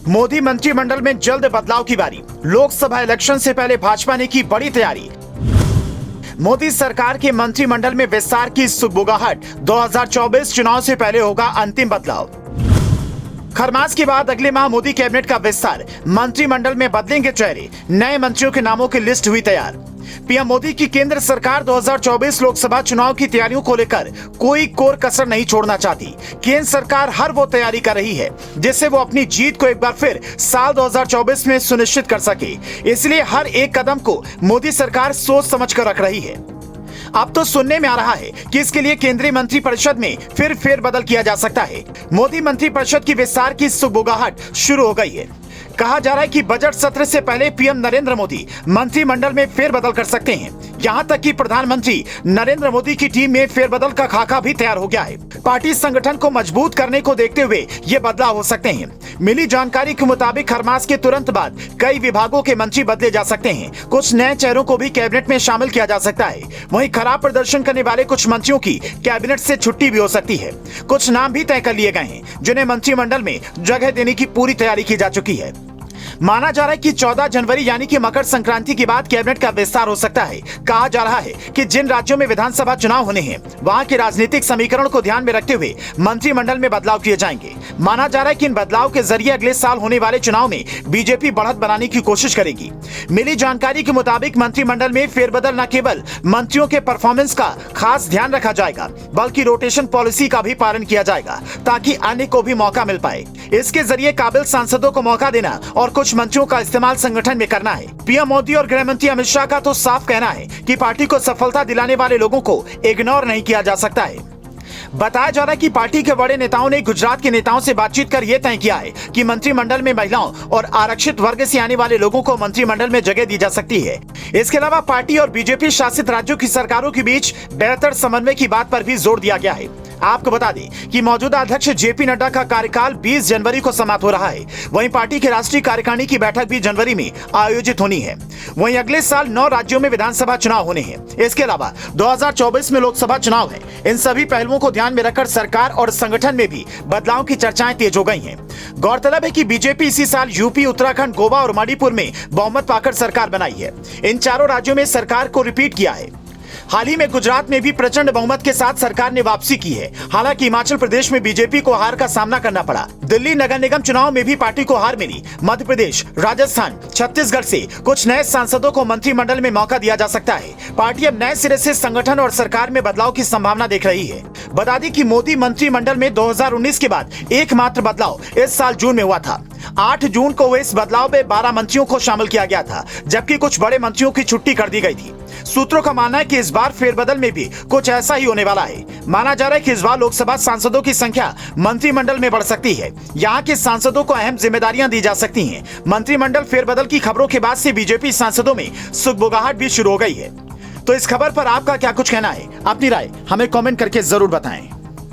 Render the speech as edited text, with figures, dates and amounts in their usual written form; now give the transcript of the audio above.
मोदी मंत्रिमंडल में जल्द बदलाव की बारी। लोकसभा इलेक्शन से पहले भाजपा ने की बड़ी तैयारी। मोदी सरकार के मंत्रिमंडल में विस्तार की सुगबुगाहट। 2024 चुनाव से पहले होगा अंतिम बदलाव। खरमास के बाद अगले माह मोदी कैबिनेट का विस्तार। मंत्रिमंडल में बदलेंगे चेहरे। नए मंत्रियों के नामों की लिस्ट हुई तैयार। पीएम मोदी की केंद्र सरकार 2024 लोकसभा चुनाव की तैयारियों को लेकर कोई कोर कसर नहीं छोड़ना चाहती। केंद्र सरकार हर वो तैयारी कर रही है जिससे वो अपनी जीत को एक बार फिर साल 2024 में सुनिश्चित कर सके। इसलिए हर एक कदम को मोदी सरकार सोच समझ कर रख रही है। अब तो सुनने में आ रहा है कि इसके लिए केंद्रीय मंत्रिपरिषद में फिर फेरबदल किया जा सकता है। मोदी मंत्रिपरिषद की विस्तार की सुगबुगाहट शुरू हो गई है। कहा जा रहा है कि बजट सत्र से पहले पीएम नरेंद्र मोदी मंत्रिमंडल में फेरबदल कर सकते हैं। यहां तक कि प्रधानमंत्री नरेंद्र मोदी की टीम में फेरबदल का खाका भी तैयार हो गया है। पार्टी संगठन को मजबूत करने को देखते हुए ये बदलाव हो सकते हैं। मिली जानकारी के मुताबिक खरमास के तुरंत बाद कई विभागों के मंत्री बदले जा सकते हैं। कुछ नए चेहरों को भी कैबिनेट में शामिल किया जा सकता है। वहीं खराब प्रदर्शन करने वाले कुछ मंत्रियों की कैबिनेट से छुट्टी भी हो सकती है। कुछ नाम भी तय कर लिए गए हैं जिन्हें मंत्रिमंडल में जगह देने की पूरी तैयारी की जा चुकी है। माना जा रहा है कि 14 जनवरी यानी कि मकर संक्रांति के बाद कैबिनेट का विस्तार हो सकता है। कहा जा रहा है कि जिन राज्यों में विधानसभा चुनाव होने हैं वहां के राजनीतिक समीकरण को ध्यान में रखते हुए मंत्रिमंडल में बदलाव किए जाएंगे। माना जा रहा है कि इन बदलाव के जरिए अगले साल होने वाले चुनाव में बीजेपी बढ़त बनाने की कोशिश करेगी। मिली जानकारी के मुताबिक मंत्रिमंडल में फेरबदल न केवल मंत्रियों के परफॉर्मेंस का खास ध्यान रखा जाएगा बल्कि रोटेशन पॉलिसी का भी पालन किया जाएगा ताकि अन्य को भी मौका मिल पाए। इसके जरिए काबिल सांसदों को मौका देना और कुछ मंत्रियों का इस्तेमाल संगठन में करना है। पीएम मोदी और गृह मंत्री अमित शाह का तो साफ कहना है कि पार्टी को सफलता दिलाने वाले लोगों को इग्नोर नहीं किया जा सकता है। बताया जा रहा है कि पार्टी के बड़े नेताओं ने गुजरात के नेताओं से बातचीत कर यह तय किया है कि मंत्रिमंडल में महिलाओं और आरक्षित वर्ग से आने वाले लोगों को मंत्रिमंडल में जगह दी जा सकती है। इसके अलावा पार्टी और बीजेपी शासित राज्यों की सरकारों के बीच बेहतर समन्वय की बात पर भी जोर दिया गया है। आपको बता दें कि मौजूदा अध्यक्ष जेपी नड्डा का कार्यकाल 20 जनवरी को समाप्त हो रहा है। वहीं पार्टी की राष्ट्रीय कार्यकारिणी की बैठक भी जनवरी में आयोजित होनी है। वहीं अगले साल 9 राज्यों में विधानसभा चुनाव होने हैं। इसके अलावा 2024 में लोकसभा चुनाव है। इन सभी पहलुओं को ध्यान में रखकर सरकार और संगठन में भी बदलाव की चर्चाएं तेज हो गई हैं। गौरतलब है कि बीजेपी इसी साल यूपी, उत्तराखंड, गोवा और मणिपुर में बहुमत पाकर सरकार बनाई है। इन चारों राज्यों में सरकार को रिपीट किया है। हाल ही में गुजरात में भी प्रचंड बहुमत के साथ सरकार ने वापसी की है। हालांकि हिमाचल प्रदेश में बीजेपी को हार का सामना करना पड़ा। दिल्ली नगर निगम चुनाव में भी पार्टी को हार मिली। मध्य प्रदेश, राजस्थान, छत्तीसगढ़ से कुछ नए सांसदों को मंत्रिमंडल में मौका दिया जा सकता है। पार्टी अब नए सिरे से संगठन और सरकार में बदलाव की संभावना देख रही है। बता दें कि मोदी मंत्रिमंडल में 2019 के बाद एकमात्र बदलाव इस साल जून में हुआ था। 8 जून को हुए इस बदलाव में 12 मंत्रियों को शामिल किया गया था, जबकि कुछ बड़े मंत्रियों की छुट्टी कर दी गई थी। सूत्रों का मानना है कि इस बार फेरबदल में भी कुछ ऐसा ही होने वाला है। माना जा रहा है कि इस बार लोकसभा सांसदों की संख्या मंत्रिमंडल में बढ़ सकती है। यहाँ के सांसदों को अहम जिम्मेदारियां दी जा सकती हैं। मंत्रिमंडल फेरबदल की खबरों के बाद से बीजेपी सांसदों में सुगबुगाहट भी शुरू हो गई है। तो इस खबर पर आपका क्या कुछ कहना है? अपनी राय हमें कमेंट करके जरूर बताएं।